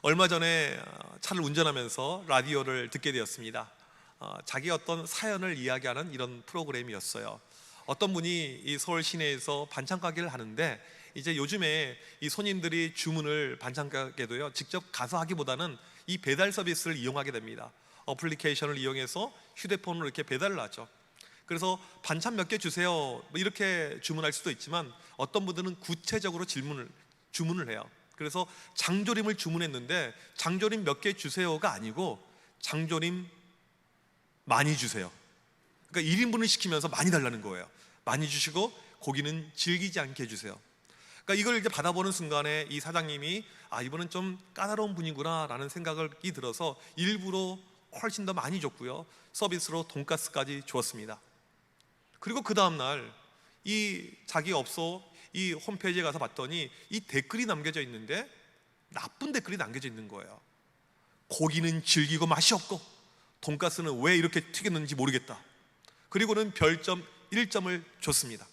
얼마 전에 차를 운전하면서 라디오를 듣게 되었습니다. 자기 어떤 사연을 이야기하는 이런 프로그램이었어요. 어떤 분이 이 서울 시내에서 반찬 가게를 하는데, 이제 요즘에 이 손님들이 주문을 반찬 가게도요 직접 가서 하기보다는 이 배달 서비스를 이용하게 됩니다. 어플리케이션을 이용해서 휴대폰으로 이렇게 배달을 하죠. 그래서 반찬 몇 개 주세요 뭐 이렇게 주문할 수도 있지만, 어떤 분들은 구체적으로 주문을 해요. 그래서 장조림을 주문했는데 장조림 몇 개 주세요가 아니고 장조림 많이 주세요. 그러니까 1인분을 시키면서 많이 달라는 거예요. 많이 주시고 고기는 질기지 않게 해주세요. 그러니까 이걸 이제 받아보는 순간에 이 사장님이 이분은 좀 까다로운 분이구나 라는 생각이 들어서 일부러 훨씬 더 많이 줬고요, 서비스로 돈가스까지 주었습니다. 그리고 그 다음날 이 자기 업소 이 홈페이지에 가서 봤더니 이 댓글이 남겨져 있는데 나쁜 댓글이 남겨져 있는 거예요. 고기는 질기고 맛이 없고 돈가스는 왜 이렇게 튀겼는지 모르겠다. 그리고는 별점 1점을 줬습니다.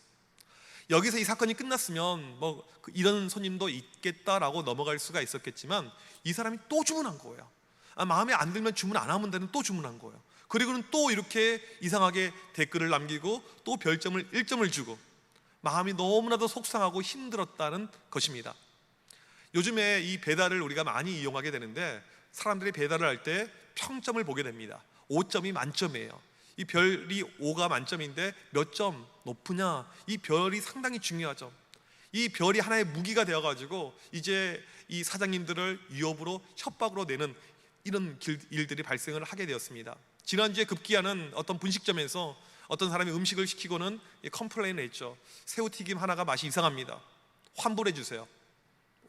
여기서 이 사건이 끝났으면 뭐 이런 손님도 있겠다라고 넘어갈 수가 있었겠지만, 이 사람이 또 주문한 거예요. 마음에 안 들면 주문 안 하면 되는 또 주문한 거예요. 그리고는 또 이렇게 이상하게 댓글을 남기고 또 별점을 1점을 주고, 마음이 너무나도 속상하고 힘들었다는 것입니다. 요즘에 이 배달을 우리가 많이 이용하게 되는데, 사람들이 배달을 할 때 평점을 보게 됩니다. 5점이 만점이에요. 이 별이 5가 만점인데 몇 점 높으냐, 이 별이 상당히 중요하죠. 이 별이 하나의 무기가 되어가지고 이제 이 사장님들을 위협으로 협박으로 내는 이런 일들이 발생을 하게 되었습니다. 지난주에 급기야는 어떤 분식점에서 어떤 사람이 음식을 시키고는 컴플레인을 했죠. 새우튀김 하나가 맛이 이상합니다. 환불해 주세요.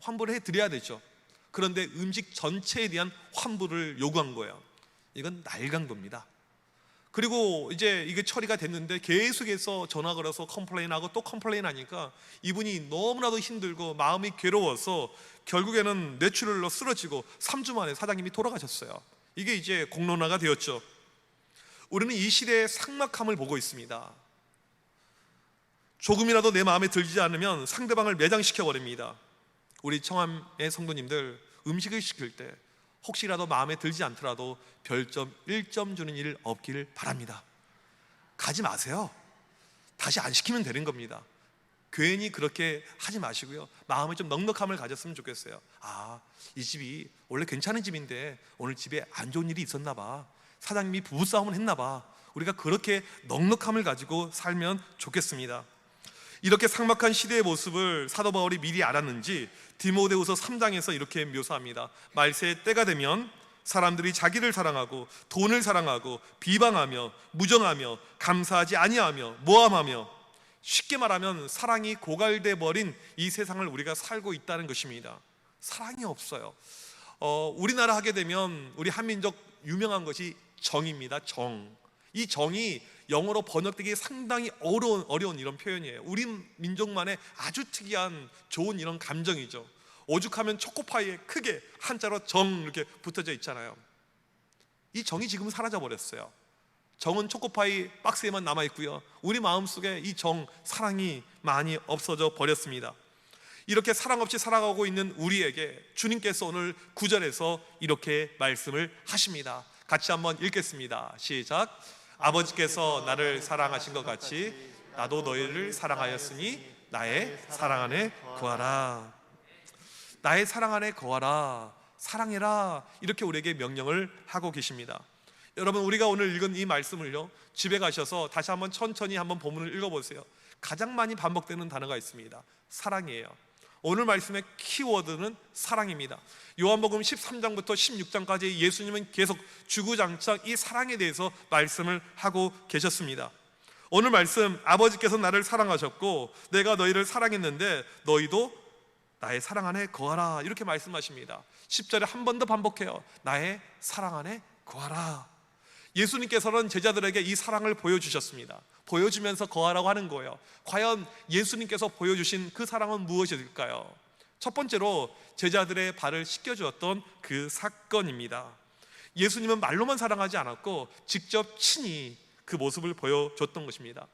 환불해 드려야 되죠. 그런데 음식 전체에 대한 환불을 요구한 거예요. 이건 날강도입니다. 그리고 이제 이게 처리가 됐는데 계속해서 전화 걸어서 컴플레인하고 또 컴플레인하니까 이분이 너무나도 힘들고 마음이 괴로워서 결국에는 뇌출혈로 쓰러지고 3주 만에 사장님이 돌아가셨어요. 이게 이제 공론화가 되었죠. 우리는 이 시대의 삭막함을 보고 있습니다. 조금이라도 내 마음에 들지 않으면 상대방을 매장시켜 버립니다. 우리 청암의 성도님들, 음식을 시킬 때 혹시라도 마음에 들지 않더라도 별점 1점 주는 일 없기를 바랍니다. 가지 마세요. 다시 안 시키면 되는 겁니다. 괜히 그렇게 하지 마시고요, 마음에 좀 넉넉함을 가졌으면 좋겠어요. 이 집이 원래 괜찮은 집인데 오늘 집에 안 좋은 일이 있었나 봐, 사장님이 부부싸움을 했나 봐, 우리가 그렇게 넉넉함을 가지고 살면 좋겠습니다. 이렇게 삭막한 시대의 모습을 사도 바울이 미리 알았는지 디모데후서 3장에서 이렇게 묘사합니다. 말세의 때가 되면 사람들이 자기를 사랑하고 돈을 사랑하고 비방하며 무정하며 감사하지 아니하며 모함하며, 쉽게 말하면 사랑이 고갈돼 버린 이 세상을 우리가 살고 있다는 것입니다. 사랑이 없어요. 우리나라 하게 되면 우리 한민족 유명한 것이 정입니다. 정. 이 정이 영어로 번역되기 상당히 어려운 이런 표현이에요. 우리 민족만의 아주 특이한 좋은 이런 감정이죠. 오죽하면 초코파이에 크게 한자로 정 이렇게 붙어져 있잖아요. 이 정이 지금은 사라져 버렸어요. 정은 초코파이 박스에만 남아 있고요, 우리 마음속에 이 정, 사랑이 많이 없어져 버렸습니다. 이렇게 사랑 없이 살아가고 있는 우리에게 주님께서 오늘 9절에서 이렇게 말씀을 하십니다. 같이 한번 읽겠습니다. 시작. 아버지께서 나를 사랑하신 것 같이 나도 너희를 사랑하였으니 나의 사랑 안에 거하라. 나의 사랑 안에 거하라, 사랑해라, 이렇게 우리에게 명령을 하고 계십니다. 여러분, 우리가 오늘 읽은 이 말씀을요, 집에 가셔서 다시 한번 천천히 한번 본문을 읽어보세요. 가장 많이 반복되는 단어가 있습니다. 사랑이에요. 오늘 말씀의 키워드는 사랑입니다. 요한복음 13장부터 16장까지 예수님은 계속 주구장창 이 사랑에 대해서 말씀을 하고 계셨습니다. 오늘 말씀, 아버지께서 나를 사랑하셨고 내가 너희를 사랑했는데 너희도 나의 사랑 안에 거하라, 이렇게 말씀하십니다. 10절에 한 번 더 반복해요. 나의 사랑 안에 거하라. 예수님께서는 제자들에게 이 사랑을 보여주셨습니다. 보여주면서 거하라고 하는 거예요. 과연 예수님께서 보여주신 그 사랑은 무엇일까요? 첫 번째로 제자들의 발을 씻겨주었던 그 사건입니다. 예수님은 말로만 사랑하지 않았고 직접 친히 그 모습을 보여줬던 것입니다.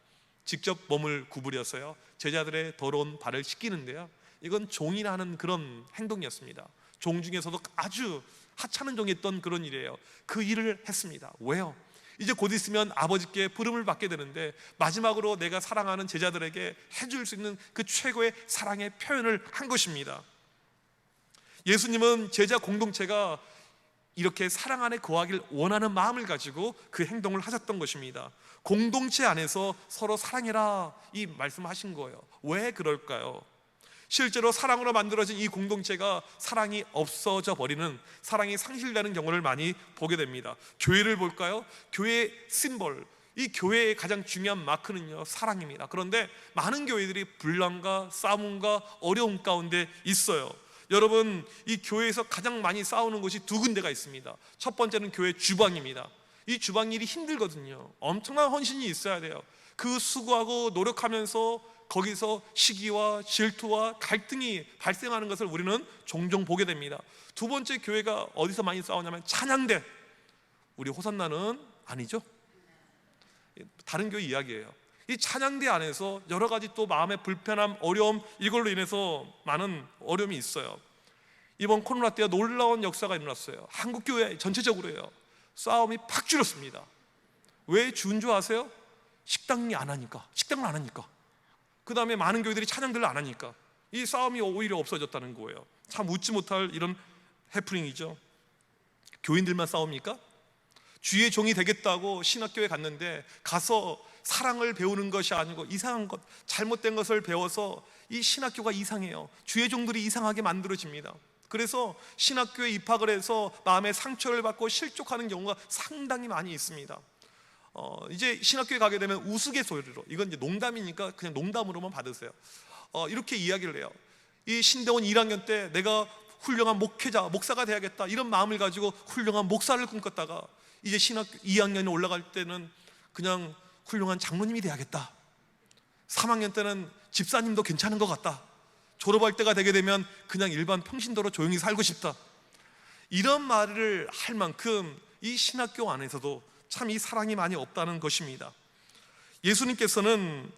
직접 몸을 구부려서요, 제자들의 더러운 발을 씻기는데요, 이건 종이라 하는 그런 행동이었습니다. 종 중에서도 아주 하찮은 종이었던 그런 일이에요. 그 일을 했습니다. 왜요? 이제 곧 있으면 아버지께 부름을 받게 되는데 마지막으로 내가 사랑하는 제자들에게 해줄 수 있는 그 최고의 사랑의 표현을 한 것입니다. 예수님은 제자 공동체가 이렇게 사랑 안에 거하길 원하는 마음을 가지고 그 행동을 하셨던 것입니다. 공동체 안에서 서로 사랑해라 이 말씀하신 거예요. 왜 그럴까요? 실제로 사랑으로 만들어진 이 공동체가 사랑이 없어져 버리는, 사랑이 상실되는 경우를 많이 보게 됩니다. 교회를 볼까요? 교회의 심볼, 이 교회의 가장 중요한 마크는요, 사랑입니다. 그런데 많은 교회들이 분란과 싸움과 어려움 가운데 있어요. 여러분, 이 교회에서 가장 많이 싸우는 곳이 두 군데가 있습니다. 첫 번째는 교회 주방입니다. 이 주방 일이 힘들거든요. 엄청난 헌신이 있어야 돼요. 그 수고하고 노력하면서 거기서 시기와 질투와 갈등이 발생하는 것을 우리는 종종 보게 됩니다. 두 번째, 교회가 어디서 많이 싸우냐면 찬양대. 우리 호산나는 아니죠? 다른 교회 이야기예요. 이 찬양대 안에서 여러 가지 또 마음의 불편함, 어려움, 이걸로 인해서 많은 어려움이 있어요. 이번 코로나 때에 놀라운 역사가 일어났어요. 한국교회 전체적으로요, 싸움이 팍 줄었습니다. 왜 준 줄 아세요? 식당을 안 하니까. 그 다음에 많은 교회들이 찬양들을 안 하니까 이 싸움이 오히려 없어졌다는 거예요. 참 웃지 못할 이런 해프닝이죠. 교인들만 싸웁니까? 주의 종이 되겠다고 신학교에 갔는데 가서 사랑을 배우는 것이 아니고 이상한 것, 잘못된 것을 배워서 이 신학교가 이상해요. 주의 종들이 이상하게 만들어집니다. 그래서 신학교에 입학을 해서 마음의 상처를 받고 실족하는 경우가 상당히 많이 있습니다. 이제 신학교에 가게 되면 우스갯소리로, 이건 이제 농담이니까 그냥 농담으로만 받으세요. 이렇게 이야기를 해요. 이 신대원 1학년 때 내가 훌륭한 목회자, 목사가 돼야겠다 이런 마음을 가지고 훌륭한 목사를 꿈꿨다가 이제 신학교 2학년에 올라갈 때는 그냥 훌륭한 장로님이 돼야겠다. 3학년 때는 집사님도 괜찮은 것 같다. 졸업할 때가 되게 되면 그냥 일반 평신도로 조용히 살고 싶다. 이런 말을 할 만큼 이 신학교 안에서도 참 이 사랑이 많이 없다는 것입니다. 예수님께서는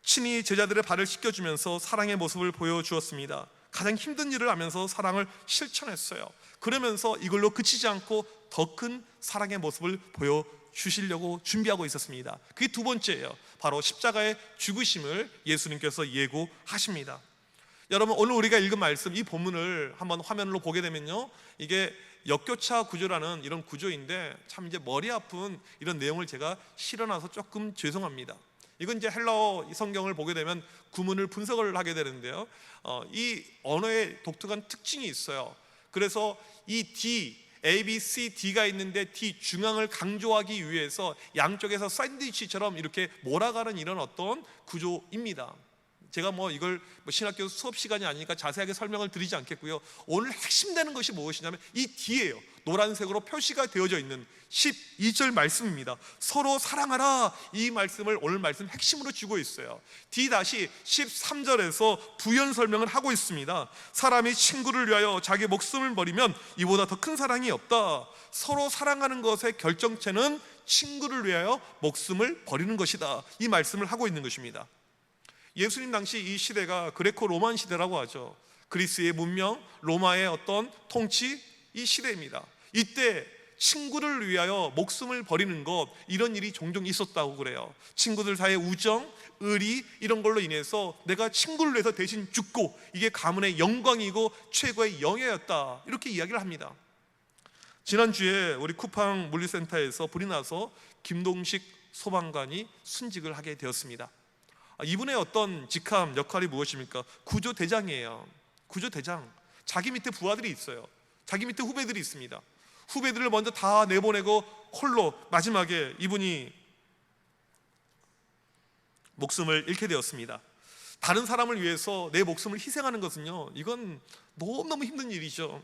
친히 제자들의 발을 씻겨주면서 사랑의 모습을 보여주었습니다. 가장 힘든 일을 하면서 사랑을 실천했어요. 그러면서 이걸로 그치지 않고 더 큰 사랑의 모습을 보여주시려고 준비하고 있었습니다. 그게 두 번째예요. 바로 십자가의 죽으심을 예수님께서 예고하십니다. 여러분, 오늘 우리가 읽은 말씀, 이 본문을 한번 화면으로 보게 되면요, 이게 역교차 구조라는 이런 구조인데 참 이제 머리 아픈 이런 내용을 제가 실어놔서 조금 죄송합니다. 이건 이제 헬라어 성경을 보게 되면 구문을 분석을 하게 되는데요, 이 언어의 독특한 특징이 있어요. 그래서 이 D, A, B, C, D가 있는데 D 중앙을 강조하기 위해서 양쪽에서 샌드위치처럼 이렇게 몰아가는 이런 어떤 구조입니다. 제가 이걸 신학교 수업 시간이 아니니까 자세하게 설명을 드리지 않겠고요. 오늘 핵심되는 것이 무엇이냐면 이 뒤에요, 노란색으로 표시가 되어져 있는 12절 말씀입니다. 서로 사랑하라, 이 말씀을 오늘 말씀 핵심으로 쥐고 있어요. D-13절에서 부연 설명을 하고 있습니다. 사람이 친구를 위하여 자기 목숨을 버리면 이보다 더 큰 사랑이 없다. 서로 사랑하는 것의 결정체는 친구를 위하여 목숨을 버리는 것이다. 이 말씀을 하고 있는 것입니다. 예수님 당시 이 시대가 그레코 로만 시대라고 하죠. 그리스의 문명, 로마의 어떤 통치, 이 시대입니다. 이때 친구를 위하여 목숨을 버리는 것, 이런 일이 종종 있었다고 그래요. 친구들 사이의 우정, 의리, 이런 걸로 인해서 내가 친구를 위해서 대신 죽고, 이게 가문의 영광이고 최고의 영예였다, 이렇게 이야기를 합니다. 지난주에 우리 쿠팡 물리센터에서 불이 나서 김동식 소방관이 순직을 하게 되었습니다. 이분의 어떤 직함, 역할이 무엇입니까? 구조대장이에요. 구조대장. 자기 밑에 부하들이 있어요. 자기 밑에 후배들이 있습니다. 후배들을 먼저 다 내보내고 홀로 마지막에 이분이 목숨을 잃게 되었습니다. 다른 사람을 위해서 내 목숨을 희생하는 것은요, 이건 너무너무 힘든 일이죠.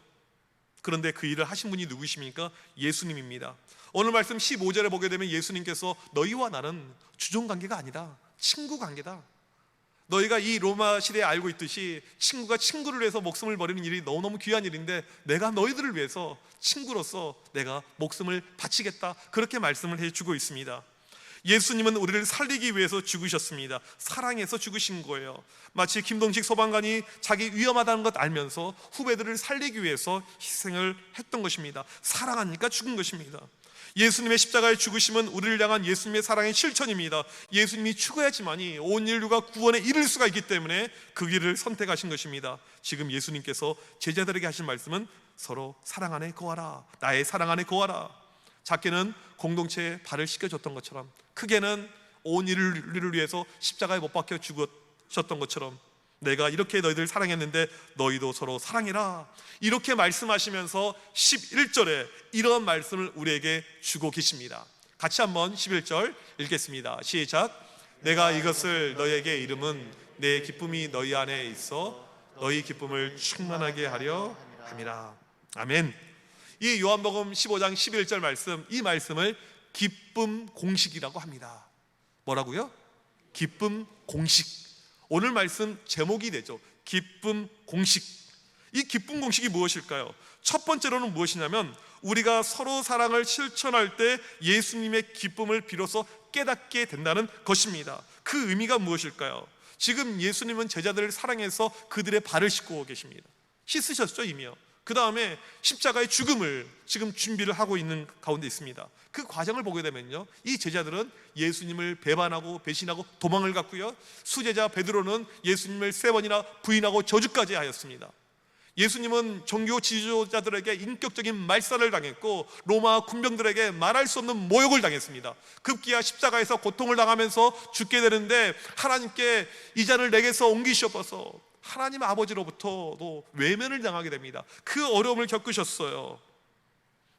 그런데 그 일을 하신 분이 누구십니까? 예수님입니다. 오늘 말씀 15절에 보게 되면 예수님께서 너희와 나는 주종관계가 아니다, 친구 관계다. 너희가 이 로마 시대에 알고 있듯이 친구가 친구를 위해서 목숨을 버리는 일이 너무너무 귀한 일인데 내가 너희들을 위해서 친구로서 내가 목숨을 바치겠다, 그렇게 말씀을 해주고 있습니다. 예수님은 우리를 살리기 위해서 죽으셨습니다. 사랑해서 죽으신 거예요. 마치 김동식 소방관이 자기 위험하다는 것 알면서 후배들을 살리기 위해서 희생을 했던 것입니다. 사랑하니까 죽은 것입니다. 예수님의 십자가의 죽으심은 우리를 향한 예수님의 사랑의 실천입니다. 예수님이 죽어야지만이 온 인류가 구원에 이를 수가 있기 때문에 그 길을 선택하신 것입니다. 지금 예수님께서 제자들에게 하신 말씀은 서로 사랑 안에 거하라, 나의 사랑 안에 거하라. 작게는 공동체에 발을 씻겨줬던 것처럼, 크게는 온 인류를 위해서 십자가에 못 박혀 죽으셨던 것처럼 내가 이렇게 너희들 사랑했는데 너희도 서로 사랑해라, 이렇게 말씀하시면서 11절에 이런 말씀을 우리에게 주고 계십니다. 같이 한번 11절 읽겠습니다. 시작. 내가 이것을 너희에게 이름은 내 기쁨이 너희 안에 있어 너희 기쁨을 충만하게 하려 함이라. 아멘. 이 요한복음 15장 11절 말씀, 이 말씀을 기쁨 공식이라고 합니다. 뭐라고요? 기쁨 공식. 오늘 말씀 제목이 되죠. 기쁨 공식. 이 기쁨 공식이 무엇일까요? 첫 번째로는 무엇이냐면 우리가 서로 사랑을 실천할 때 예수님의 기쁨을 비로소 깨닫게 된다는 것입니다. 그 의미가 무엇일까요? 지금 예수님은 제자들을 사랑해서 그들의 발을 씻고 계십니다. 씻으셨죠, 이미요. 그 다음에 십자가의 죽음을 지금 준비를 하고 있는 가운데 있습니다. 그 과정을 보게 되면요, 이 제자들은 예수님을 배반하고 배신하고 도망을 갔고요, 수제자 베드로는 예수님을 3번이나 부인하고 저주까지 하였습니다. 예수님은 종교 지도자들에게 인격적인 말살을 당했고 로마 군병들에게 말할 수 없는 모욕을 당했습니다. 급기야 십자가에서 고통을 당하면서 죽게 되는데 하나님께 이 잔을 내게서 옮기시옵소서, 하나님 아버지로부터도 외면을 당하게 됩니다. 그 어려움을 겪으셨어요.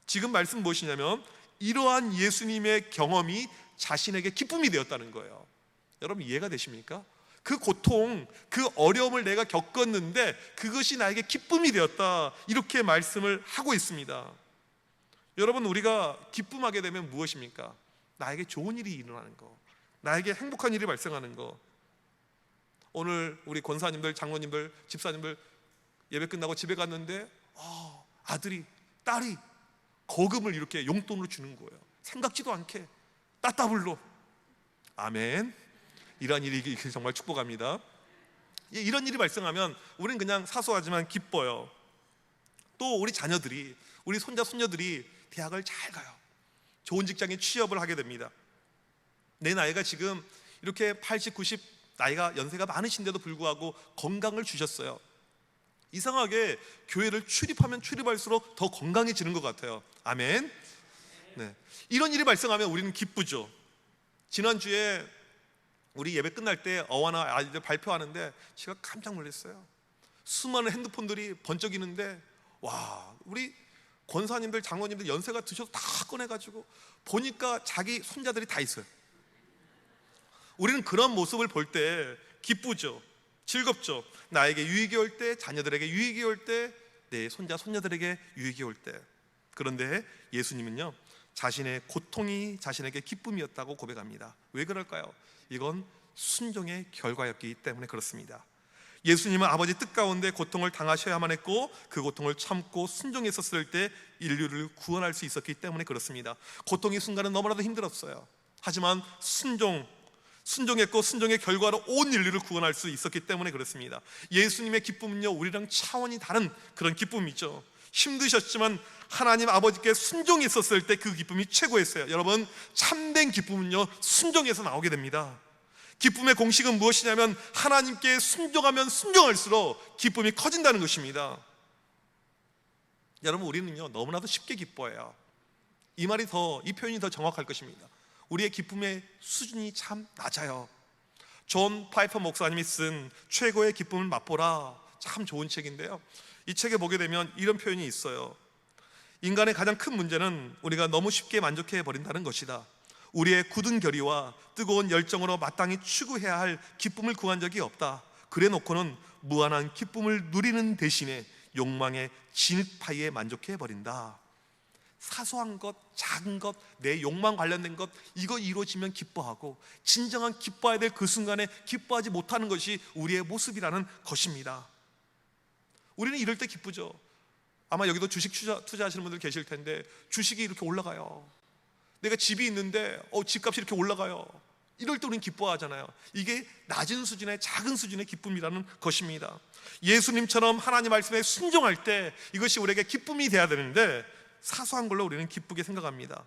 지금 말씀 무엇이냐면 이러한 예수님의 경험이 자신에게 기쁨이 되었다는 거예요. 여러분 이해가 되십니까? 그 고통, 그 어려움을 내가 겪었는데 그것이 나에게 기쁨이 되었다, 이렇게 말씀을 하고 있습니다. 여러분, 우리가 기쁨하게 되면 무엇입니까? 나에게 좋은 일이 일어나는 거, 나에게 행복한 일이 발생하는 거. 오늘 우리 권사님들, 장로님들, 집사님들 예배 끝나고 집에 갔는데 아들이, 딸이 거금을 이렇게 용돈으로 주는 거예요. 생각지도 않게 따따블로. 아멘. 이러한 일이 정말 축복합니다. 이런 일이 발생하면 우리는 그냥 사소하지만 기뻐요. 또 우리 자녀들이, 우리 손자 손녀들이 대학을 잘 가요. 좋은 직장에 취업을 하게 됩니다. 내 나이가 지금 이렇게 80, 90 나이가 연세가 많으신데도 불구하고 건강을 주셨어요. 이상하게 교회를 출입하면 출입할수록 더 건강해지는 것 같아요. 아멘. 네. 이런 일이 발생하면 우리는 기쁘죠. 지난주에 우리 예배 끝날 때 어와나 아이들 발표하는데 제가 깜짝 놀랐어요. 수많은 핸드폰들이 번쩍이는데 와, 우리 권사님들, 장로님들 연세가 드셔서 다 꺼내가지고 보니까 자기 손자들이 다 있어요. 우리는 그런 모습을 볼 때 기쁘죠. 즐겁죠. 나에게 유익이 올 때, 자녀들에게 유익이 올 때, 내 손자 손녀들에게 유익이 올 때. 그런데 예수님은요, 자신의 고통이 자신에게 기쁨이었다고 고백합니다. 왜 그럴까요? 이건 순종의 결과였기 때문에 그렇습니다. 예수님은 아버지 뜻 가운데 고통을 당하셔야만 했고 그 고통을 참고 순종했었을 때 인류를 구원할 수 있었기 때문에 그렇습니다. 고통의 순간은 너무나도 힘들었어요. 하지만 순종했고 순종의 결과로 온 인류를 구원할 수 있었기 때문에 그렇습니다. 예수님의 기쁨은요, 우리랑 차원이 다른 그런 기쁨이죠. 힘드셨지만 하나님 아버지께 순종했었을 때 그 기쁨이 최고였어요. 여러분, 참된 기쁨은요, 순종에서 나오게 됩니다. 기쁨의 공식은 무엇이냐면 하나님께 순종하면 순종할수록 기쁨이 커진다는 것입니다. 여러분, 우리는요 너무나도 쉽게 기뻐해요. 이 표현이 더 정확할 것입니다. 우리의 기쁨의 수준이 참 낮아요. 존 파이퍼 목사님이 쓴 최고의 기쁨을 맛보라, 참 좋은 책인데요, 이 책에 보게 되면 이런 표현이 있어요. 인간의 가장 큰 문제는 우리가 너무 쉽게 만족해 버린다는 것이다. 우리의 굳은 결의와 뜨거운 열정으로 마땅히 추구해야 할 기쁨을 구한 적이 없다. 그래 놓고는 무한한 기쁨을 누리는 대신에 욕망의 진흙파이에 만족해 버린다. 사소한 것, 작은 것, 내 욕망 관련된 것, 이거 이루어지면 기뻐하고 진정한 기뻐해야 될 그 순간에 기뻐하지 못하는 것이 우리의 모습이라는 것입니다. 우리는 이럴 때 기쁘죠. 아마 여기도 주식 투자하시는 분들 계실 텐데 주식이 이렇게 올라가요. 내가 집이 있는데 집값이 이렇게 올라가요. 이럴 때 우리는 기뻐하잖아요. 이게 낮은 수준의 작은 수준의 기쁨이라는 것입니다. 예수님처럼 하나님 말씀에 순종할 때 이것이 우리에게 기쁨이 돼야 되는데 사소한 걸로 우리는 기쁘게 생각합니다.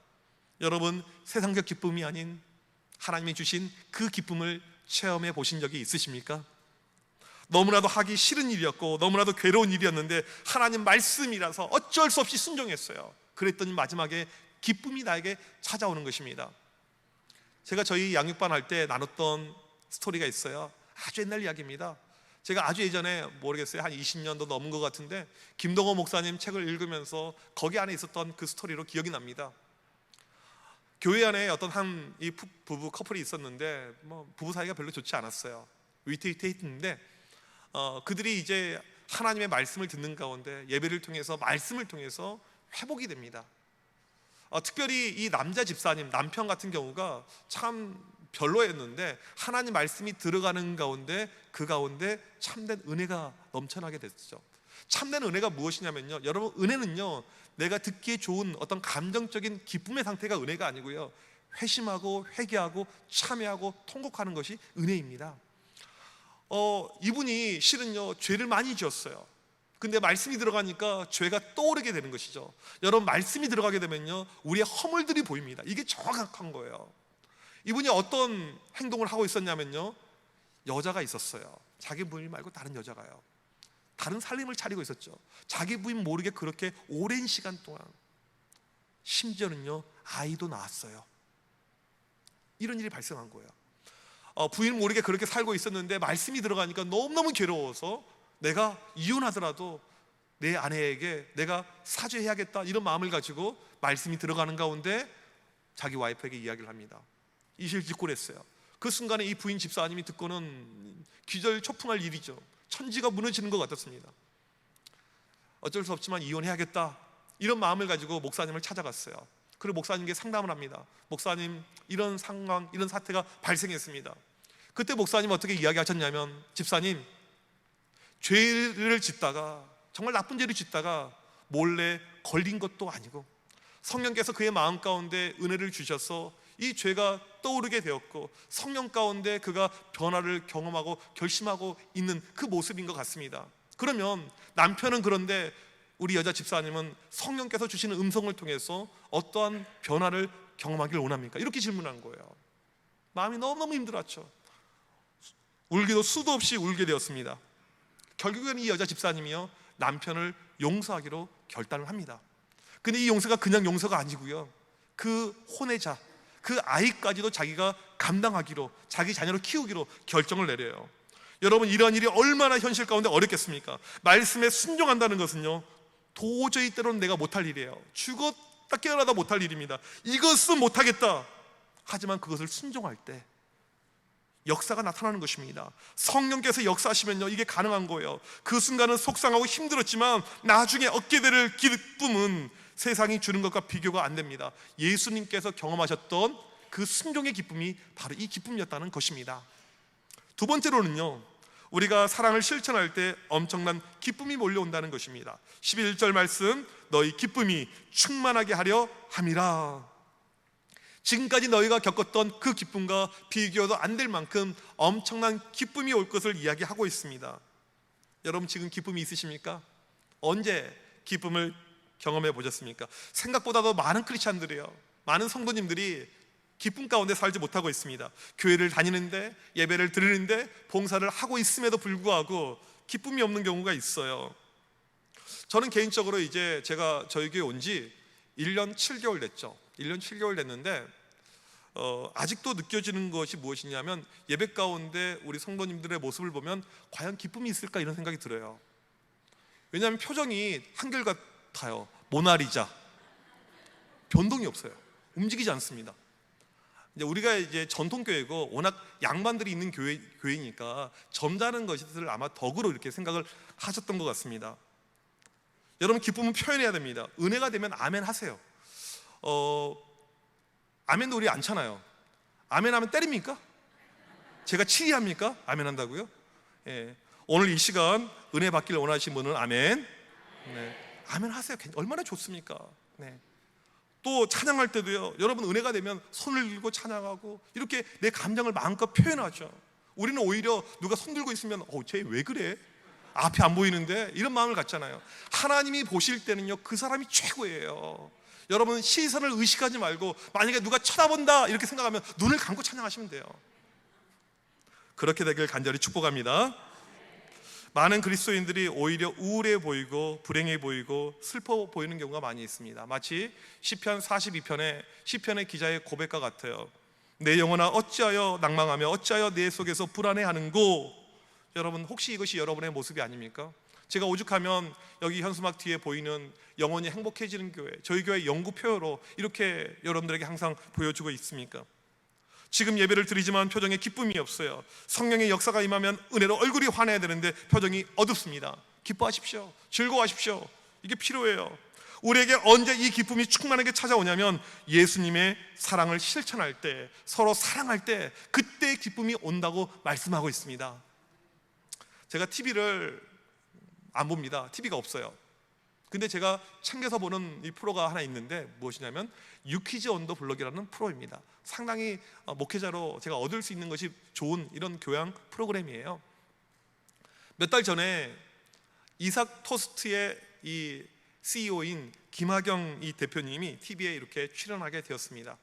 여러분, 세상적 기쁨이 아닌 하나님이 주신 그 기쁨을 체험해 보신 적이 있으십니까? 너무나도 하기 싫은 일이었고 너무나도 괴로운 일이었는데 하나님 말씀이라서 어쩔 수 없이 순종했어요. 그랬더니 마지막에 기쁨이 나에게 찾아오는 것입니다. 제가 저희 양육반 할 때 나눴던 스토리가 있어요. 아주 옛날 이야기입니다. 제가 아주 예전에 모르겠어요, 한 20년도 넘은 것 같은데 김동호 목사님 책을 읽으면서 거기 안에 있었던 그 스토리로 기억이 납니다. 교회 안에 어떤 한 이 부부 커플이 있었는데 부부 사이가 별로 좋지 않았어요. 위태위태했는데 그들이 이제 하나님의 말씀을 듣는 가운데 예배를 통해서 말씀을 통해서 회복이 됩니다. 특별히 이 남자 집사님, 남편 같은 경우가 참 별로였는데 하나님 말씀이 들어가는 가운데 그 가운데 참된 은혜가 넘쳐나게 됐죠. 참된 은혜가 무엇이냐면요, 여러분, 은혜는요 내가 듣기에 좋은 어떤 감정적인 기쁨의 상태가 은혜가 아니고요, 회심하고 회개하고 참회하고 통곡하는 것이 은혜입니다. 이분이 실은요 죄를 많이 지었어요. 근데 말씀이 들어가니까 죄가 떠오르게 되는 것이죠. 여러분, 말씀이 들어가게 되면요 우리의 허물들이 보입니다. 이게 정확한 거예요. 이분이 어떤 행동을 하고 있었냐면요, 여자가 있었어요. 자기 부인 말고 다른 여자가요. 다른 살림을 차리고 있었죠. 자기 부인 모르게 그렇게 오랜 시간 동안, 심지어는요 아이도 낳았어요. 이런 일이 발생한 거예요. 부인 모르게 그렇게 살고 있었는데 말씀이 들어가니까 너무너무 괴로워서 내가 이혼하더라도 내 아내에게 내가 사죄해야겠다, 이런 마음을 가지고 말씀이 들어가는 가운데 자기 와이프에게 이야기를 합니다. 이실직고했어요. 그 순간에 이 부인 집사님이 듣고는 기절초풍할 일이죠. 천지가 무너지는 것 같았습니다. 어쩔 수 없지만 이혼해야겠다, 이런 마음을 가지고 목사님을 찾아갔어요. 그리고 목사님께 상담을 합니다. 목사님, 이런 상황, 이런 사태가 발생했습니다. 그때 목사님 어떻게 이야기하셨냐면, 집사님, 죄를 짓다가, 정말 나쁜 죄를 짓다가 몰래 걸린 것도 아니고 성령께서 그의 마음 가운데 은혜를 주셔서 이 죄가 떠오르게 되었고 성령 가운데 그가 변화를 경험하고 결심하고 있는 그 모습인 것 같습니다. 그러면 남편은, 그런데 우리 여자 집사님은 성령께서 주시는 음성을 통해서 어떠한 변화를 경험하기를 원합니까? 이렇게 질문한 거예요. 마음이 너무너무 힘들었죠. 울기도 수도 없이 울게 되었습니다. 결국에는 이 여자 집사님이요 남편을 용서하기로 결단을 합니다. 근데 이 용서가 그냥 용서가 아니고요, 그 혼외자, 그 아이까지도 자기가 감당하기로, 자기 자녀를 키우기로 결정을 내려요. 여러분, 이러한 일이 얼마나 현실 가운데 어렵겠습니까? 말씀에 순종한다는 것은요 도저히 때로는 내가 못할 일이에요. 죽었다 깨어나다 못할 일입니다. 이것은 못하겠다. 하지만 그것을 순종할 때 역사가 나타나는 것입니다. 성령께서 역사하시면요 이게 가능한 거예요. 그 순간은 속상하고 힘들었지만 나중에 얻게 될 기쁨은 세상이 주는 것과 비교가 안 됩니다. 예수님께서 경험하셨던 그 순종의 기쁨이 바로 이 기쁨이었다는 것입니다. 두 번째로는요, 우리가 사랑을 실천할 때 엄청난 기쁨이 몰려온다는 것입니다. 11절 말씀, 너희 기쁨이 충만하게 하려 함이라. 지금까지 너희가 겪었던 그 기쁨과 비교도 안 될 만큼 엄청난 기쁨이 올 것을 이야기하고 있습니다. 여러분, 지금 기쁨이 있으십니까? 언제 기쁨을 경험해 보셨습니까? 생각보다도 많은 크리스찬들이요, 많은 성도님들이 기쁨 가운데 살지 못하고 있습니다. 교회를 다니는데, 예배를 드리는데, 봉사를 하고 있음에도 불구하고 기쁨이 없는 경우가 있어요. 저는 개인적으로 이제 제가 저희 교회 온 지 1년 7개월 됐죠. 1년 7개월 됐는데 아직도 느껴지는 것이 무엇이냐면, 예배 가운데 우리 성도님들의 모습을 보면 과연 기쁨이 있을까, 이런 생각이 들어요. 왜냐하면 표정이 한결같아요. 모나리자, 변동이 없어요. 움직이지 않습니다. 이제 우리가 이제 전통교회고 워낙 양반들이 있는 교회니까 점잖은 것을 아마 덕으로 이렇게 생각을 하셨던 것 같습니다. 여러분, 기쁨은 표현해야 됩니다. 은혜가 되면 아멘 하세요. 아멘도 우리 안 차나요? 아멘 하면 때립니까? 제가 치리합니까? 아멘 한다고요? 예. 오늘 이 시간 은혜 받기를 원하시는 분은 아멘. 네. 아멘 하세요. 얼마나 좋습니까? 네. 또 찬양할 때도요, 여러분 은혜가 되면 손을 들고 찬양하고 이렇게 내 감정을 마음껏 표현하죠. 우리는 오히려 누가 손 들고 있으면 쟤 왜 그래? 앞이 안 보이는데, 이런 마음을 갖잖아요. 하나님이 보실 때는요, 그 사람이 최고예요. 여러분 시선을 의식하지 말고, 만약에 누가 쳐다본다 이렇게 생각하면 눈을 감고 찬양하시면 돼요. 그렇게 되길 간절히 축복합니다. 많은 그리스도인들이 오히려 우울해 보이고 불행해 보이고 슬퍼 보이는 경우가 많이 있습니다. 마치 시편 42편의 시편의 기자의 고백과 같아요. 내 영혼아 어찌하여 낭망하며 어찌하여 내 속에서 불안해하는고. 여러분 혹시 이것이 여러분의 모습이 아닙니까? 제가 오죽하면 여기 현수막 뒤에 보이는 영혼이 행복해지는 교회, 저희 교회 연구표로 이렇게 여러분들에게 항상 보여주고 있습니까? 지금 예배를 드리지만 표정에 기쁨이 없어요. 성령의 역사가 임하면 은혜로 얼굴이 환해야 되는데 표정이 어둡습니다. 기뻐하십시오. 즐거워하십시오. 이게 필요해요. 우리에게 언제 이 기쁨이 충만하게 찾아오냐면 예수님의 사랑을 실천할 때, 서로 사랑할 때, 그때 기쁨이 온다고 말씀하고 있습니다. 제가 TV를 안 봅니다. TV가 없어요. 근데 제가 챙겨서 보는 이 프로가 하나 있는데 무엇이냐면 유퀴즈 온 더 블럭이라는 프로입니다. 상당히 목회자로 제가 얻을 수 있는 것이 좋은 이런 교양 프로그램이에요. 몇 달 전에 이삭 토스트의 이 CEO인 김하경 이 대표님이 TV에 이렇게 출연하게 되었습니다.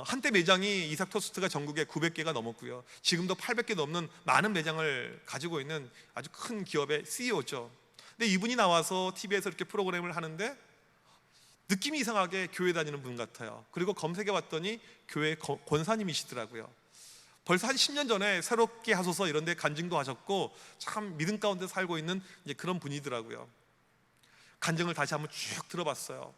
한때 매장이 이삭 토스트가 전국에 900개가 넘었고요, 지금도 800개 넘는 많은 매장을 가지고 있는 아주 큰 기업의 CEO죠. 근데 이분이 나와서 TV에서 이렇게 프로그램을 하는데 느낌이 이상하게 교회 다니는 분 같아요. 그리고 검색해 봤더니 교회 권사님이시더라고요. 벌써 한 10년 전에 새롭게 하소서 이런 데 간증도 하셨고 참 믿음 가운데 살고 있는 이제 그런 분이더라고요. 간증을 다시 한번 쭉 들어봤어요.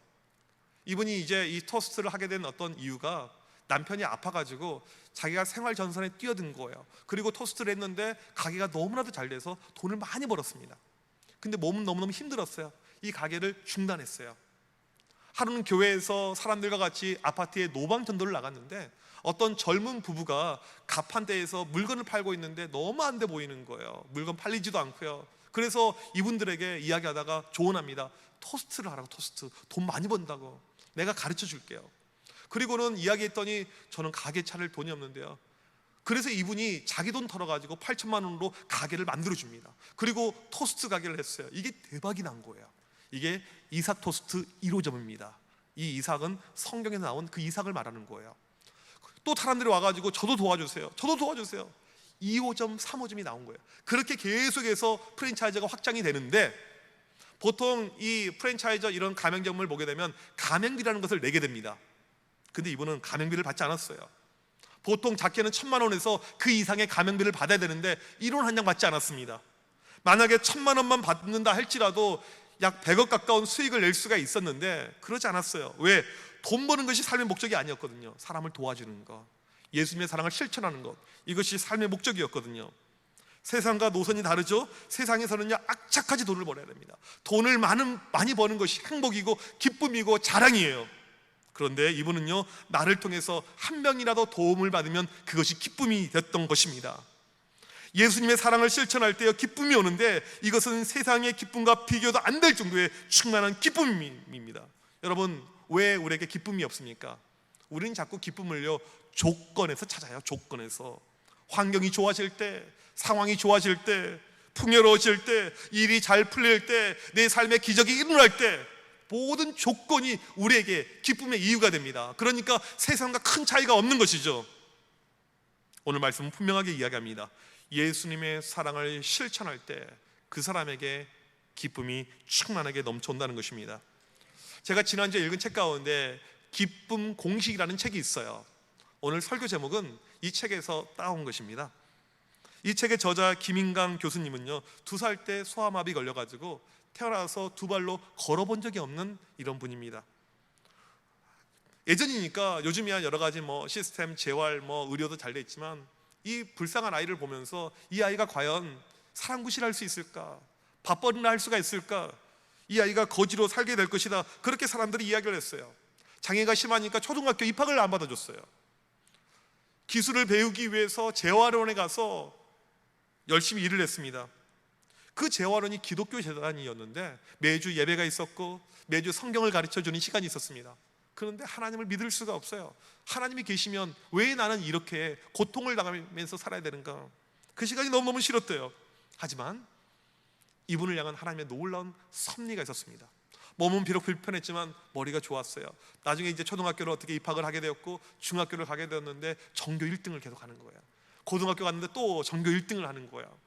이분이 이제 이 토스트를 하게 된 어떤 이유가 남편이 아파가지고 자기가 생활 전선에 뛰어든 거예요. 그리고 토스트를 했는데 가게가 너무나도 잘 돼서 돈을 많이 벌었습니다. 근데 몸은 너무너무 힘들었어요. 이 가게를 중단했어요. 하루는 교회에서 사람들과 같이 아파트에 노방 전도를 나갔는데 어떤 젊은 부부가 가판대에서 물건을 팔고 있는데 너무 안 돼 보이는 거예요. 물건 팔리지도 않고요. 그래서 이분들에게 이야기하다가 조언합니다. 토스트를 하라고. 토스트 돈 많이 번다고. 내가 가르쳐 줄게요. 그리고는 이야기했더니 저는 가게 차릴 돈이 없는데요, 그래서 이분이 자기 돈 털어가지고 8천만 원으로 가게를 만들어줍니다. 그리고 토스트 가게를 했어요. 이게 대박이 난 거예요. 이게 이삭 토스트 1호점입니다. 이 이삭은 성경에서 나온 그 이삭을 말하는 거예요. 또 사람들이 와가지고 저도 도와주세요, 저도 도와주세요. 2호점, 3호점이 나온 거예요. 그렇게 계속해서 프랜차이즈가 확장이 되는데, 보통 이 프랜차이저 이런 가맹점을 보게 되면 가맹비라는 것을 내게 됩니다. 근데 이분은 가맹비를 받지 않았어요. 보통 작게는 1,000만 원에서 그 이상의 가맹비를 받아야 되는데 1원 한 장 받지 않았습니다. 만약에 1,000만 원만 받는다 할지라도 약 100억 가까운 수익을 낼 수가 있었는데 그러지 않았어요. 왜? 돈 버는 것이 삶의 목적이 아니었거든요. 사람을 도와주는 것, 예수님의 사랑을 실천하는 것, 이것이 삶의 목적이었거든요. 세상과 노선이 다르죠. 세상에서는요 악착같이 돈을 벌어야 됩니다. 돈을 많이 버는 것이 행복이고 기쁨이고 자랑이에요. 그런데 이분은요, 나를 통해서 한 명이라도 도움을 받으면 그것이 기쁨이 됐던 것입니다. 예수님의 사랑을 실천할 때요 기쁨이 오는데 이것은 세상의 기쁨과 비교도 안 될 정도의 충만한 기쁨입니다. 여러분, 왜 우리에게 기쁨이 없습니까? 우리는 자꾸 기쁨을요 조건에서 찾아요. 조건에서. 환경이 좋아질 때, 상황이 좋아질 때, 풍요로워질 때, 일이 잘 풀릴 때, 내 삶에 기적이 일어날 때, 모든 조건이 우리에게 기쁨의 이유가 됩니다. 그러니까 세상과 큰 차이가 없는 것이죠. 오늘 말씀은 분명하게 이야기합니다. 예수님의 사랑을 실천할 때 그 사람에게 기쁨이 충만하게 넘쳐온다는 것입니다. 제가 지난주에 읽은 책 가운데 기쁨 공식이라는 책이 있어요. 오늘 설교 제목은 이 책에서 따온 것입니다. 이 책의 저자 김인강 교수님은요 2살 때 소아마비 걸려가지고 태어나서 2발로 걸어본 적이 없는 이런 분입니다. 예전이니까 요즘이야 여러 가지 시스템, 재활, 의료도 잘 돼 있지만 이 불쌍한 아이를 보면서 이 아이가 과연 사랑구실할 수 있을까? 밥벌이나 할 수가 있을까? 이 아이가 거지로 살게 될 것이다. 그렇게 사람들이 이야기를 했어요. 장애가 심하니까 초등학교 입학을 안 받아줬어요. 기술을 배우기 위해서 재활원에 가서 열심히 일을 했습니다. 그 재활원이 기독교 재단이었는데 매주 예배가 있었고 매주 성경을 가르쳐주는 시간이 있었습니다. 그런데 하나님을 믿을 수가 없어요. 하나님이 계시면 왜 나는 이렇게 고통을 당하면서 살아야 되는가? 그 시간이 너무너무 싫었대요. 하지만 이분을 향한 하나님의 놀라운 섭리가 있었습니다. 몸은 비록 불편했지만 머리가 좋았어요. 나중에 이제 초등학교를 어떻게 입학을 하게 되었고 중학교를 가게 되었는데 전교 1등을 계속 하는 거예요. 고등학교 갔는데 또 전교 1등을 하는 거예요.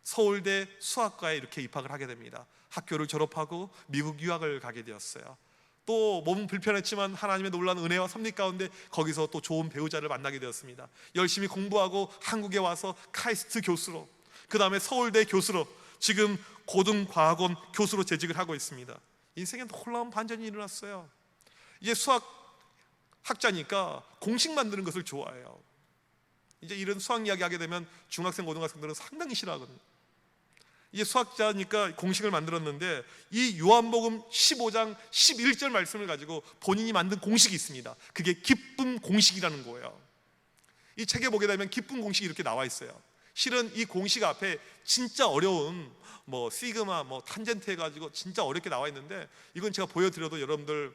서울대 수학과에 이렇게 입학을 하게 됩니다. 학교를 졸업하고 미국 유학을 가게 되었어요. 또 몸은 불편했지만 하나님의 놀라운 은혜와 섭리 가운데 거기서 또 좋은 배우자를 만나게 되었습니다. 열심히 공부하고 한국에 와서 카이스트 교수로, 그 다음에 서울대 교수로, 지금 고등과학원 교수로 재직을 하고 있습니다. 인생에 놀라운 반전이 일어났어요. 이제 수학학자니까 공식 만드는 것을 좋아해요. 이제 이런 수학 이야기 하게 되면 중학생, 고등학생들은 상당히 싫어하거든요. 이제 수학자니까 공식을 만들었는데 이 요한복음 15장 11절 말씀을 가지고 본인이 만든 공식이 있습니다. 그게 기쁨 공식이라는 거예요. 이 책에 보게 되면 기쁨 공식이 이렇게 나와 있어요. 실은 이 공식 앞에 진짜 어려운 시그마, 탄젠트 해가지고 진짜 어렵게 나와 있는데 이건 제가 보여드려도 여러분들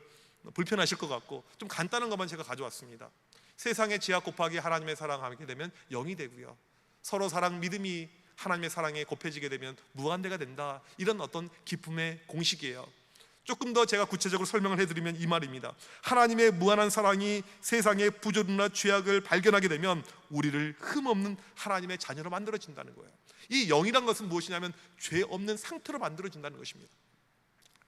불편하실 것 같고 좀 간단한 것만 제가 가져왔습니다. 세상의 지하 곱하기 하나님의 사랑하게 되면 0이 되고요, 서로 사랑 믿음이 하나님의 사랑에 곱해지게 되면 무한대가 된다. 이런 어떤 기쁨의 공식이에요. 조금 더 제가 구체적으로 설명을 해드리면 이 말입니다. 하나님의 무한한 사랑이 세상의 부조리나 죄악을 발견하게 되면 우리를 흠없는 하나님의 자녀로 만들어진다는 거예요. 이 영이란 것은 무엇이냐면 죄 없는 상태로 만들어진다는 것입니다.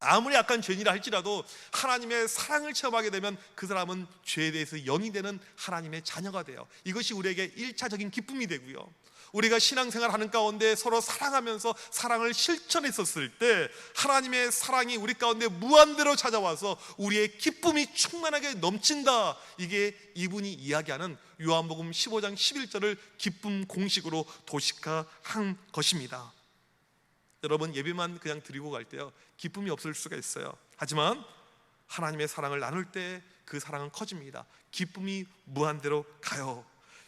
아무리 약한 죄인이라 할지라도 하나님의 사랑을 체험하게 되면 그 사람은 죄에 대해서 영이 되는 하나님의 자녀가 돼요. 이것이 우리에게 1차적인 기쁨이 되고요, 우리가 신앙생활 하는 가운데 서로 사랑하면서 사랑을 실천했었을 때 하나님의 사랑이 우리 가운데 무한대로 찾아와서 우리의 기쁨이 충만하게 넘친다. 이게 이분이 이야기하는 요한복음 15장 11절을 기쁨 공식으로 도식화한 것입니다. 여러분, 예배만 그냥 드리고 갈 때요, 기쁨이 없을 수가 있어요. 하지만 하나님의 사랑을 나눌 때 그 사랑은 커집니다. 기쁨이 무한대로 가요.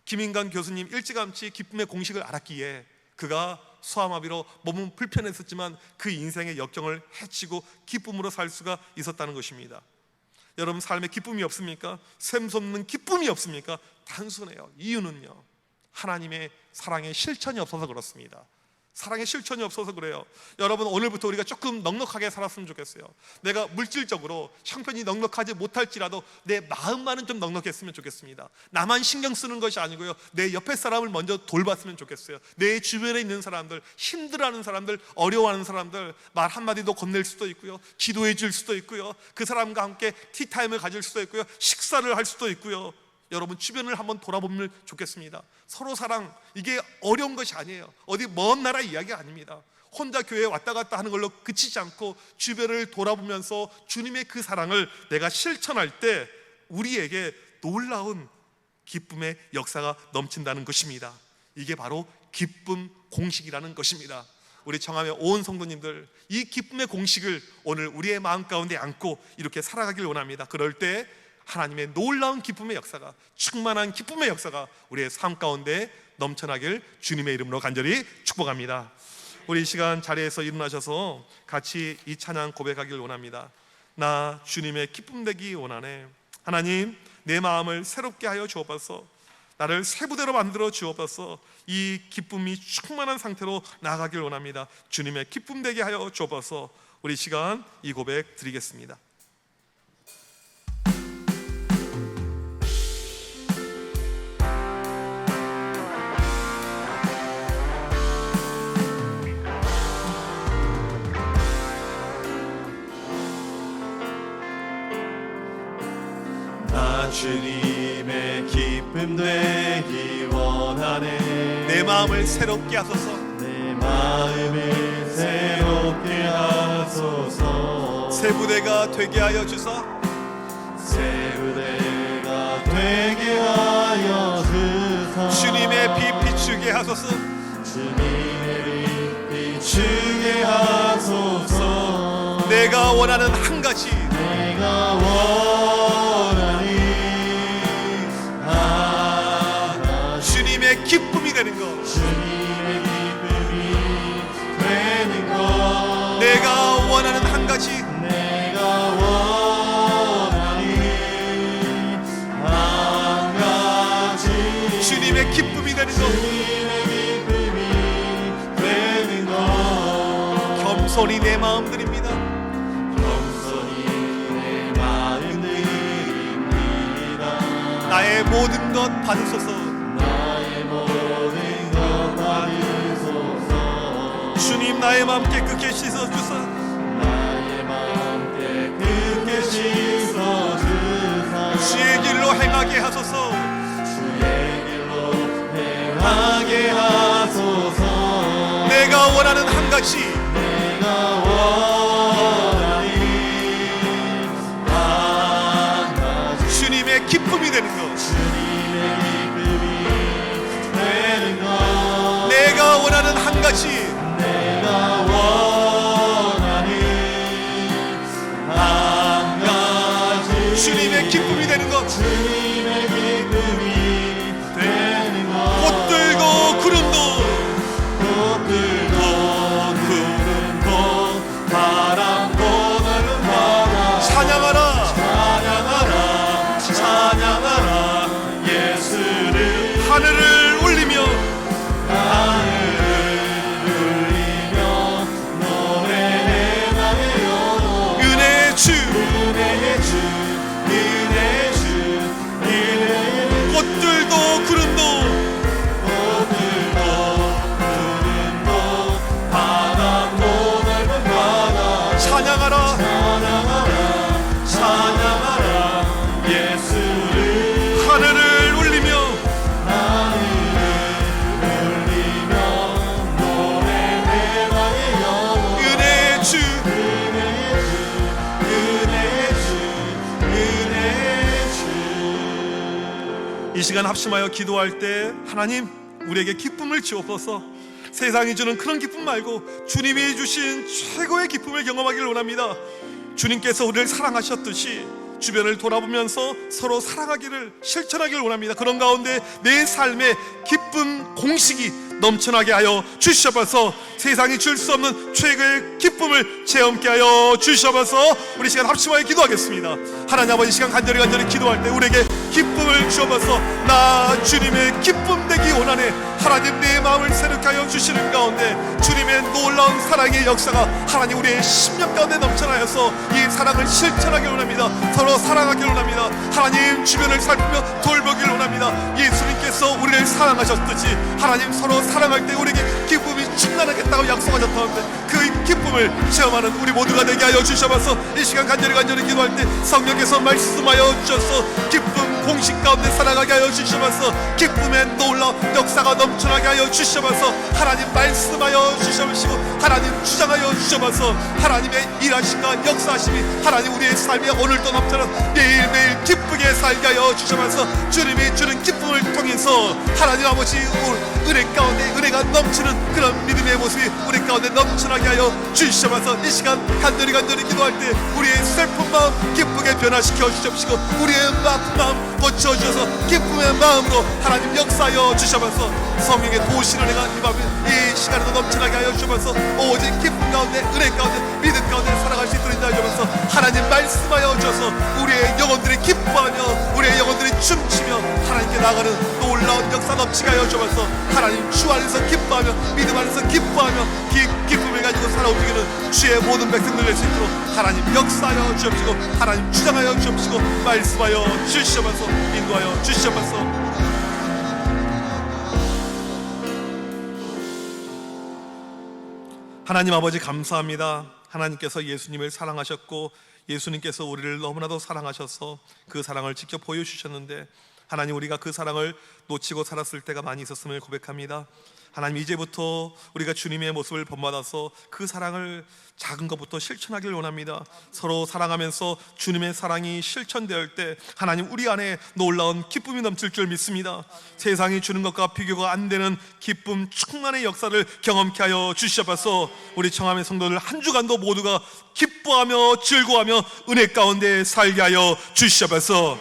김인강 교수님 일찌감치 기쁨의 공식을 알았기에 그가 소아마비로 몸은 불편했었지만 그 인생의 역경을 헤치고 기쁨으로 살 수가 있었다는 것입니다. 여러분, 삶에 기쁨이 없습니까? 샘솟는 기쁨이 없습니까? 단순해요. 이유는요, 하나님의 사랑의 실천이 없어서 그렇습니다. 사랑의 실천이 없어서 그래요. 여러분, 오늘부터 우리가 조금 넉넉하게 살았으면 좋겠어요. 내가 물질적으로 형편이 넉넉하지 못할지라도 내 마음만은 좀 넉넉했으면 좋겠습니다. 나만 신경 쓰는 것이 아니고요, 내 옆에 사람을 먼저 돌봤으면 좋겠어요. 내 주변에 있는 사람들, 힘들어하는 사람들, 어려워하는 사람들, 말 한마디도 건넬 수도 있고요, 기도해 줄 수도 있고요, 그 사람과 함께 티타임을 가질 수도 있고요, 식사를 할 수도 있고요. 여러분, 주변을 한번 돌아보면 좋겠습니다. 서로 사랑, 이게 어려운 것이 아니에요. 어디 먼 나라 이야기 아닙니다. 혼자 교회에 왔다 갔다 하는 걸로 그치지 않고 주변을 돌아보면서 주님의 그 사랑을 내가 실천할 때 우리에게 놀라운 기쁨의 역사가 넘친다는 것입니다. 이게 바로 기쁨 공식이라는 것입니다. 우리 청함의 온 성도님들, 이 기쁨의 공식을 오늘 우리의 마음 가운데 안고 이렇게 살아가길 원합니다. 그럴 때 하나님의 놀라운 기쁨의 역사가, 충만한 기쁨의 역사가 우리의 삶 가운데 넘쳐나길 주님의 이름으로 간절히 축복합니다. 우리 이 시간 자리에서 일어나셔서 같이 이 찬양 고백하길 원합니다. 나 주님의 기쁨 되기 원하네. 하나님, 내 마음을 새롭게 하여 주옵소서. 나를 새 부대로 만들어 주옵소서. 이 기쁨이 충만한 상태로 나아가길 원합니다. 주님의 기쁨 되게 하여 주옵소서. 우리 이 시간 이 고백 드리겠습니다. 주님의 기쁨 되기 원하네. 내 마음을 새롭게 하소서. 내 마음을 새롭게 하소서. 새 부대가 되게 하여 주소. 새 부대가 되게 하여 주소. 주님의 빛 비추게 하소서. 주님의 빛 비추게 하소서. 내가 원하는 한 가지, 내가 원하니 주님의 기쁨이 되는 것. 주님의 기쁨이 되는 것. 내가 원하는 한 가지, 내가 원하니 겸손히 내 마음 드립니다. 겸손히 내 마음 드립니다. 나의 모든 것 받으소서. 나의 모든 것 받으소서. 주님 나의 마음 깨끗게 씻어주사. 나의 마음 깨끗게 씻어주사. 주의 길로 행하게 하소서. 주의 길로 행하게 하소서. 내가 원하는 한 가지, 내가 원하는 한 가지, 주님의 기쁨이 되는 것. 주님의 기쁨이 되는 것. 내가 원하는 한 가지, 내가 원하는 한 가지, 주님의 기쁨이 되는 것. 주님의 기쁨이 되는 것. 꽃들도 구름도 꽃들도 구름도 바람도 넓은 바다 찬양하라. 찬양하라 찬양하라 예수를. 하늘을 울리며 하늘을 울리며 노래해 나의 영혼. 은혜의 주 은혜의 주 은혜의 주 은혜의 주. 꽃들도 구름도 꽃들도 구름도 바람도 넓은 바다 찬양하라. 찬양하라 찬양하라 예수를. 하늘을 울리며 하늘을 울리며 노래해 나의 영혼. 은혜의 주 은혜의 주 은혜의 주 은혜의 주. 이 시간 합심하여 기도할 때 하나님 우리에게 기쁨을 주옵소서. 세상이 주는 그런 기쁨 말고 주님이 주신 최고의 기쁨을 경험하기를 원합니다. 주님께서 우리를 사랑하셨듯이 주변을 돌아보면서 서로 사랑하기를 실천하기를 원합니다. 그런 가운데 내 삶에 기쁨 공식이 넘쳐나게 하여 주시옵소서. 세상이 줄 수 없는 최고의 기쁨을 체험케 하여 주시옵소서. 우리 시간 합심하여 기도하겠습니다. 하나님 아버지, 시간 간절히 기도할 때 우리에게 기쁨을 주옵소서. 나 주님의 기쁨 되기 원하네. 하나님 내 마음을 새롭게 하여 주시는 가운데 주님의 놀라운 사랑의 역사가 하나님 우리의 심령 가운데 넘쳐나여서 이 사랑을 실천하기를 원합니다. 서로 사랑하기를 원합니다. 하나님 주변을 살피며 돌보기를 원합니다. 예수님께서 우리를 사랑하셨듯이 하나님 서로 사랑할 때 우리에게 기쁨이 충만하겠다고 약속하셨다는데 그 기쁨을 체험하는 우리 모두가 되게 하여 주셔서 이 시간 간절히 기도할 때 성령께서 말씀하여 주셔서 기쁨 공식 가운데 살아가게 하여 주셔서 기쁨의 놀라운 역사가 넘쳐나게 하여 주셔서 하나님 말씀하여 주셔시고 하나님 주장하여 주셔서 하나님의 일하심과 역사하심이 하나님 우리의 삶에 오늘도 넘쳐나 매일매일 기쁘게 살게 하여 주셔서 주님이 주는 기쁨을 통해서 하나님 아버지 은혜 가운데 은혜가 넘치는 그런 믿음의 모습이 우리 가운데 넘쳐나게 하여 주시옵소서. 이 시간 간절히 기도할 때 우리의 슬픈 마음 기쁘게 변화시켜 주시옵시고 우리의 아픈 마음 고쳐주셔서 기쁨의 마음으로 하나님 역사하여 주시옵소서. 성령의 도우시는 은혜가 이 밤에 이 시간에도 넘쳐나게 하여 주시옵소서. 오직 기쁨 가운데 은혜 가운데 믿음 가운데 살아갈 수 있도록 인도하여 주셔서 하나님 말씀하여 주셔서 우리의 영혼들이 기뻐하며 우리의 영혼들이 춤추며 하나님께 나가는 놀라운 역사 넘치게 하여 주셔서 하나님 주 안에서 기뻐하며 믿음 안에서 기뻐하며 기쁨을 가지고 살아 움직이는 주의 모든 백성들 될 수 있도록 하나님 역사하여 주옵시고 하나님 주장하여 주옵시고 말씀하여 주시옵소서. 인도하여 주시옵소서. 하나님 아버지 감사합니다. 하나님께서 예수님을 사랑하셨고 예수님께서 우리를 너무나도 사랑하셔서 그 사랑을 직접 보여주셨는데 하나님 우리가 그 사랑을 놓치고 살았을 때가 많이 있었음을 고백합니다. 하나님 이제부터 우리가 주님의 모습을 본받아서 그 사랑을 작은 것부터 실천하길 원합니다. 서로 사랑하면서 주님의 사랑이 실천될 때 하나님 우리 안에 놀라운 기쁨이 넘칠 줄 믿습니다. 세상이 주는 것과 비교가 안 되는 기쁨 충만의 역사를 경험케 하여 주시옵소서. 우리 청함의 성도들 한 주간도 모두가 기뻐하며 즐거워하며 은혜 가운데 살게 하여 주시옵소서.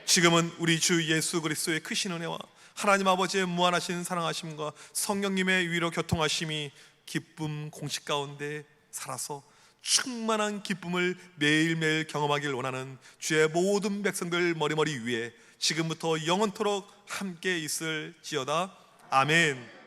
지금은 우리 주 예수 그리스도의 크신 은혜와 하나님 아버지의 무한하신 사랑하심과 성령님의 위로 교통하심이 기쁨 공식 가운데 살아서 충만한 기쁨을 매일매일 경험하길 원하는 주의 모든 백성들 머리머리 위에 지금부터 영원토록 함께 있을지어다. 아멘.